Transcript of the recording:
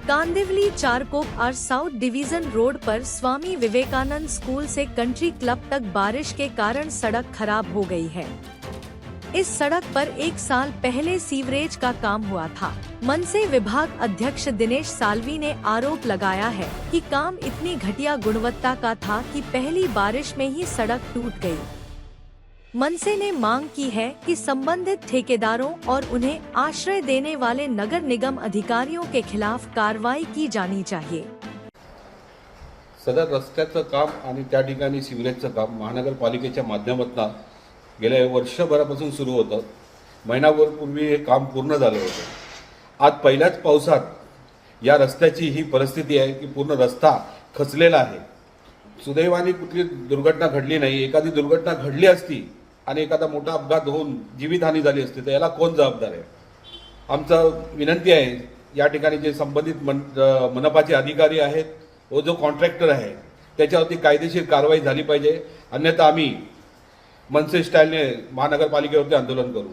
कांदिवली चारकोप और south division road पर Swami Vivekananda school से country club तक बारिश के कारण सड़क खराब हो गई है। इस सड़क पर 1 साल पहले सीवरेज का काम हुआ था। मनसे विभाग अध्यक्ष दिनेश साल्वी ने आरोप लगाया है कि काम इतनी घटिया गुणवत्ता का था कि पहली बारिश में ही सड़क टूट गई। मनसे ने मांग की है कि संबंधित ठेकेदारों और उन्हें आश्रय देने वाले नगर निगम अधिकारियों के खिलाफ कार्रवाई की जानी चाहिए। सदर रस्त्याचं काम आणि त्या ठिकाणी सिवरेजचं काम महानगरपालिकेच्या माध्यमातून गेल्या वर्षभरापासून सुरू होतं। महिनाभरापूर्वी हे काम पूर्ण झालं होतं। आज पहिल्याच पावसात या रस्त्याची ही परिस्थिती आहे की पूर्ण रस्ता खचलेला आहे। सुदैवाने कुठली दुर्घटना घडली नाही। एखादी दुर्घटना घडली असती आणि एखादा मोठा अपघात होऊन जीवितहानी झाली असती तर याला कोण जबाबदार आहे? आमचं विनंती आहे या ठिकाणी जे संबंधित मनपाचे अधिकारी आहेत व जो कॉन्ट्रॅक्टर आहे त्याच्यावरती कायदेशीर कारवाई झाली पाहिजे, अन्यथा आम्ही मनसे स्टाईलने महानगरपालिकेवरती आंदोलन करू।